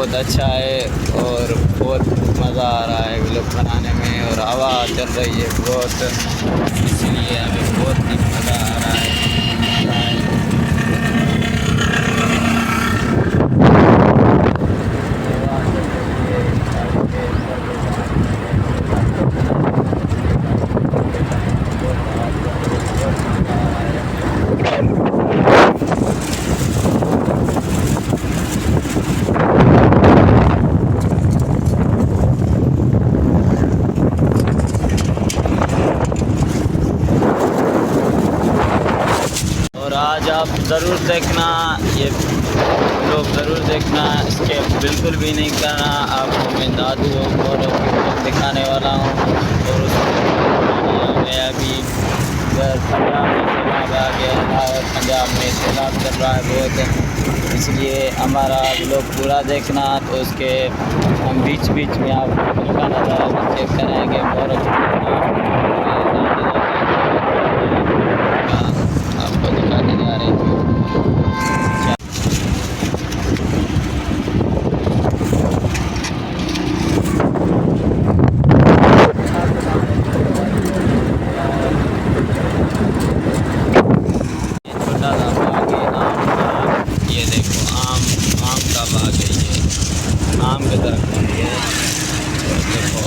बहुत अच्छा है और बहुत मज़ा आ रहा है व्लॉग बनाने में। और हवा चल रही है बहुत, इसलिए हमें बहुत ही मज़ा आ रहा है। और आज आप ज़रूर देखना, ये लोग ज़रूर देखना, इसके बिल्कुल भी नहीं करना। आपको मैं दादू और दिखाने वाला हूँ। और मैं अभी इधर पंजाब में सैलाब आ गया और पंजाब में सैलाब चल रहा है बहुत, इसलिए हमारा लोग पूरा देखना। तो उसके हम बीच बीच में आपको का नज़ारा चेक कराएँगे। और आपको दिखाने जा रहे हैं। छोटा सा बाग है आम का, ये देखो आम का बाग है, ये आम के दरख्त है। देखो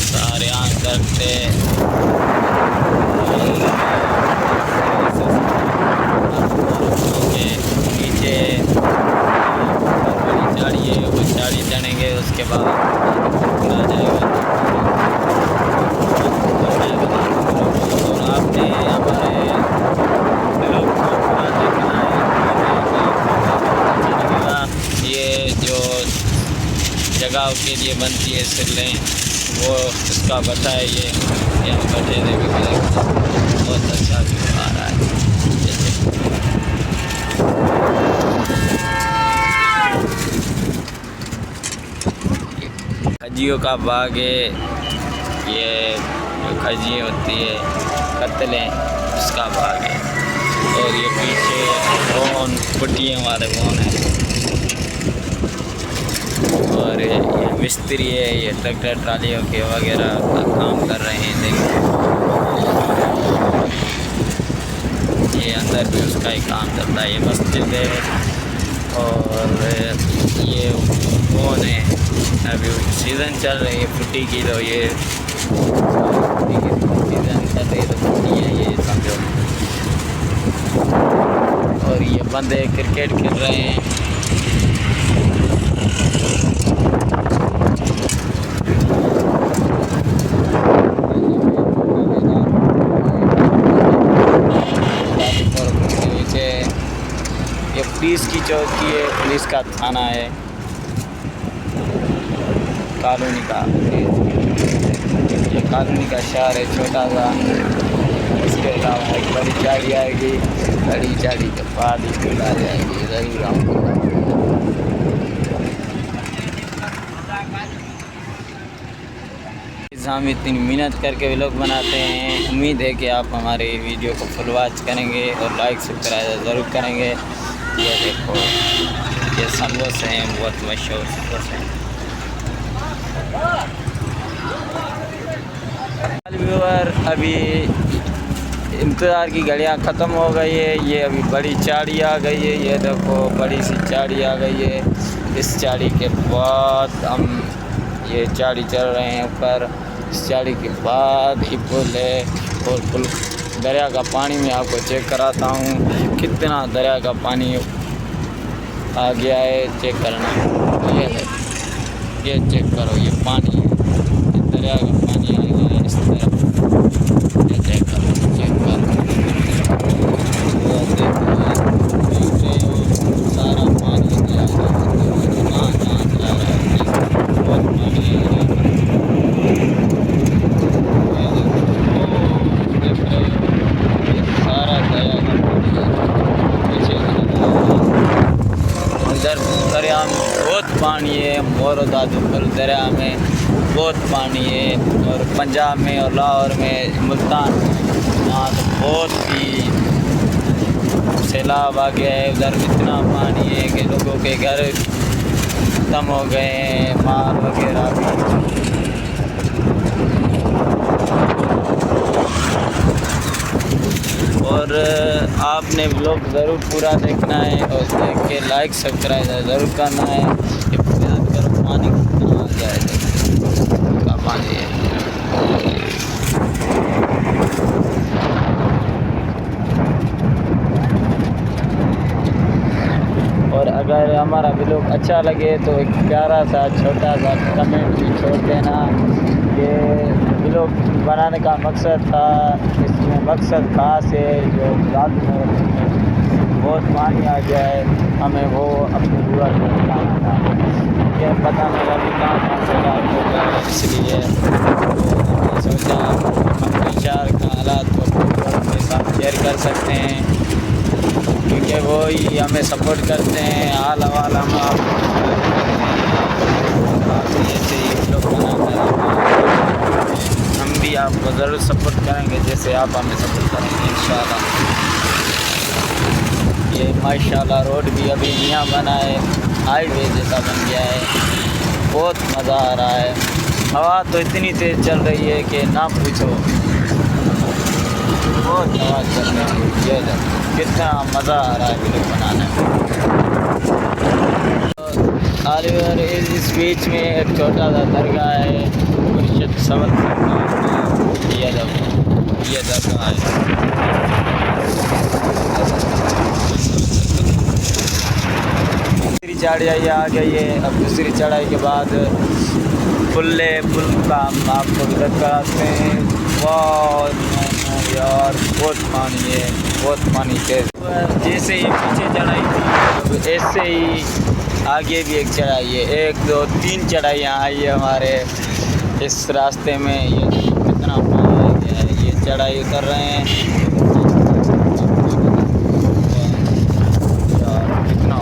सारे आम दरख्त पीछे बड़ी झाड़ी है, वो झाड़ी चढ़ेंगे उसके बाद आ जाएगा। और आपने हमारे लोग को पूरा देखना है। ये जो जगह के लिए बनती है सिलें, वो इसका बटा है। ये हम बैठे थे भी, बहुत अच्छा व्यू आ रहा है। खजियों का बाग है, ये जो खजी होती है कतलें, उसका बाग है। और ये पीछे बोन पुटियों वाले बोन है। और ये मिस्त्री है, ये ट्रैक्टर ट्रालियों के वगैरह का काम कर रहे हैं। देखिए ये अंदर भी उसका ही काम चलता है। ये मस्जिद है और ये बोन है। अभी सीज़न चल रही है फुटी की, तो ये सीज़न चल रही है तो फुटी है ये समझो। और ये बंदे क्रिकेट खेल रहे हैं। ये पुलिस की चौकी है, पुलिस का थाना है कॉलोनी का। ये कॉलोनी का शहर है छोटा सा। इसके अलावा एक बड़ी झाड़ी आएगी, बड़ी झाड़ी के बाद ही स्कूल आ जाएगी। ज़रूर आपको हम इतनी मेहनत करके व्लॉग बनाते हैं। उम्मीद है कि आप हमारे वीडियो को फुल वॉच करेंगे और लाइक सब्सक्राइब ज़रूर करेंगे। ये देखो ये समोसे हैं, बहुत मशहूर समोसे हैं। व्यूअर, अभी इंतज़ार की घड़ियाँ ख़त्म हो गई है। ये अभी बड़ी चाड़ी आ गई है। ये देखो बड़ी सी चाड़ी आ गई है। इस चाड़ी के बाद हम ये चाड़ी चल रहे हैं ऊपर। इस चाड़ी के बाद ही पुल है। और पुल दरिया का पानी में आपको चेक कराता हूँ कितना दरिया का पानी आ गया है। चेक करना, ये चेक करो, ये पानी है, ये दरिया का पानी आ गया है इस तरफ। ये चेक करो, चेक करो, सारा पानी दरिया का जा रहा है। बहुत पानी आ रहा है। सारा दरिया का दरिया में बहुत पानी है। मोरो दादूपुर दरिया में बहुत पानी है। और पंजाब में और लाहौर में मुल्तान वहाँ तो बहुत ही सैलाब आ गया है। उधर इतना पानी है कि लोगों के घर ख़त्म हो गए हैं, माल वगैरह भी। और आपने व्लॉग ज़रूर पूरा देखना है और देख के लाइक सब्सक्राइब ज़रूर करना है। कि याद करो पानी कितना आ जाए का पानी है। और अगर हमारा व्लॉग अच्छा लगे तो एक प्यारा सा छोटा सा कमेंट भी छोड़ देना। ये व्लॉग बनाने का मकसद था, इसमें मकसद खास है जो रात में बहुत पानी आ गया है, हमें वो अपने व्यूअर को बताना था। ये पता नहीं अभी कहाँ से रात हो गया है, इसलिए तो हमने सोचा अपने शहर का हालात को व्यूअर के साथ शेयर कर सकते हैं, क्योंकि वो ही हमें सपोर्ट करते हैं। हाल हवाल हम ऐसे ही लोग हम भी आपको ज़रूर सपोर्ट करेंगे जैसे आप हमें सपोर्ट करेंगे इंशाल्लाह। ये माशाल्लाह रोड भी अभी यहाँ बना है, हाईवे जैसा बन गया है, बहुत मज़ा आ रहा है। हवा तो इतनी तेज़ चल रही है कि ना पूछो, बहुत हवा चल रही है। ये कितना मज़ा आ रहा है वीडियो बनाने में। और इस बीच में एक छोटा सा दरगाह है, मुर्शिद सवल ये दरगाह है। दूसरी चढ़ाई आ गई है। अब दूसरी चढ़ाई के बाद पुल का हम आपको भी कराते हैं। वाह यार बहुत पानी है, बहुत पानी तेज। जैसे ही पीछे चढ़ाई थी तो ऐसे ही आगे भी एक चढ़ाई है, 1 2 3 चढ़ाइयाँ आई है हमारे इस रास्ते में। ये कितना पानी आ गया है, ये चढ़ाई उतर रहे हैं यार, कितना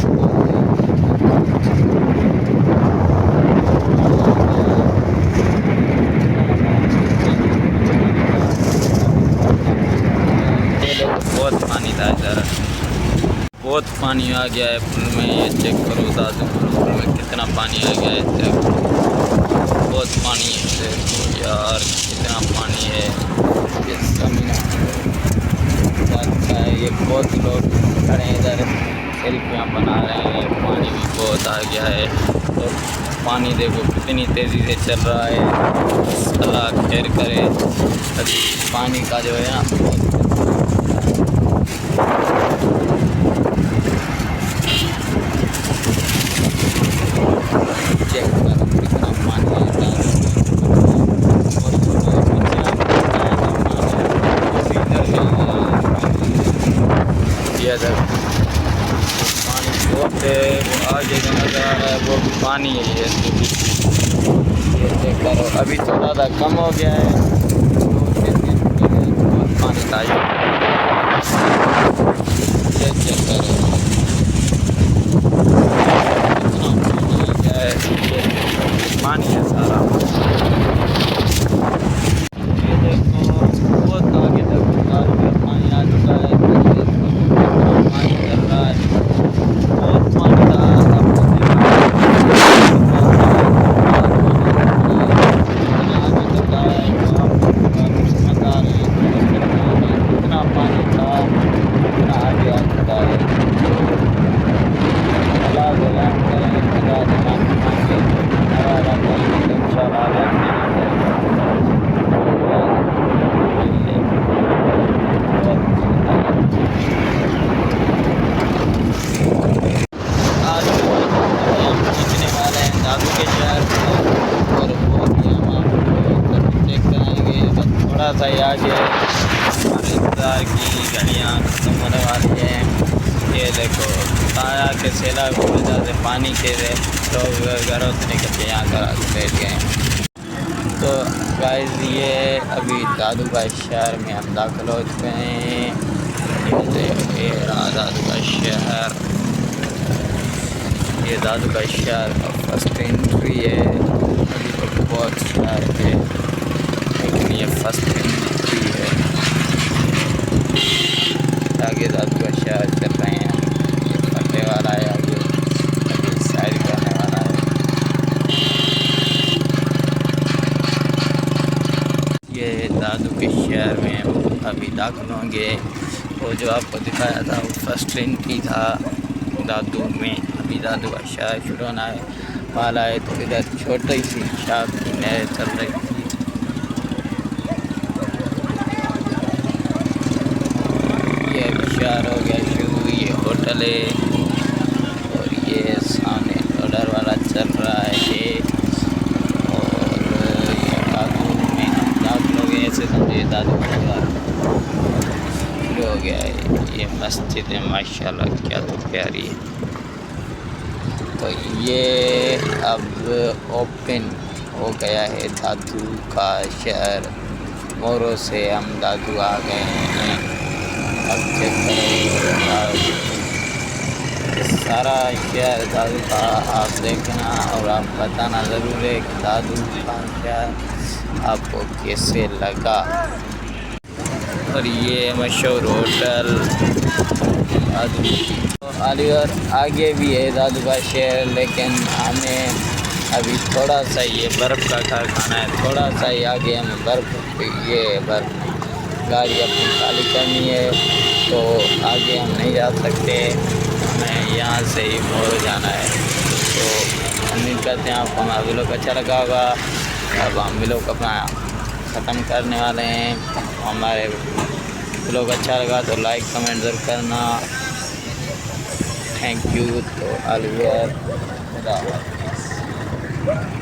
बहुत पानी था इधर, बहुत पानी आ गया है पुल में। ये चेक करो दादू, पुल में कितना पानी आ गया है, बहुत पानी है यार, कितना पानी है। ये जमीन है, ये बहुत लोग खड़े हैं इधर, सेल्फियाँ बना रहे हैं। पानी भी बहुत आ गया है और पानी देखो कितनी तेज़ी से चल रहा है। अल्लाह खैर करे। पानी का जो है ना बहुत चेक करो कितना पानी है। ये पानी बहुत है, वो आगे जो नज़र आ रहा है वो भी पानी है। ये चेक करो, अभी थोड़ा सा कम हो गया है, 2-3 दिन पहले बहुत पानी था। ये चेक करो पानी है सारा। ये देखो बहुत आगे तक पानी आ चुका है, पानी चल रहा है, बहुत पानी था। कितना पानी था, कितना आगे आ चुका है। थोड़ा सा आगे हमारे इंतज़ार की गाड़ियाँ खत्म होने वाली हैं। ये देखो ताया के सैलाब की वजह से पानी के लोग घरों से निकल के यहाँ कर बैठ गए। तो गाइस ये अभी दादू भाई शहर में हम दाखिल हो चुके हैं। ये रहा दादू भाई शहर, ये दादू भाई शहर का फर्स्ट एंट्री है। अभी तो बहुत शहर है लेकिन ये फर्स्ट एंट्री है। आगे दादू भाई शहर चल रहे हैं, ये फटने वाला है, आगे साइड करने वाला है। अभी दाखिल होंगे। वो जो आपको दिखाया था वो फर्स्ट एंट्री था दादू में। अभी दादू का शाह शुरू होना वाला है, तो इधर छोटी सी शाह की नहर चल रही थी। ये विशाल हो गया शुरू, ये होटल है और ये सामने ऑर्डर वाला चल रहा है। और ये दादू में हम दादू लोग ऐसे समझे दादू का शुरू हो गया है। ये मस्जिद है माशाल्लाह, क्या तो प्यारी है। तो ये अब ओपन हो गया है दादू का शहर। मोरों से हम दादू आ गए हैं। अब चेक करें सारा शहर दादू का आप देखना और आप बताना ज़रूर है कि दादू का शहर आपको कैसे लगा। और ये मशहूर होटल दादू अलीगढ़ आगे भी है दादू का शहर, लेकिन हमें अभी थोड़ा सा ये बर्फ़ का कारखाना है, थोड़ा सा ही आगे हमें बर्फ़ गाड़ी अपनी खाली करनी है, तो आगे हम नहीं जा सकते, हमें यहाँ से ही मोड़ जाना है। तो उम्मीद करते हैं आपको हमारा व्लॉग अच्छा लगा होगा। अब हम व्लॉग अपना ख़त्म करने वाले हैं। हमारे व्लॉग अच्छा लगा तो लाइक कमेंट ज़रूर करना। Thank you. तो अलविदा, खुदा हाफ़िज़।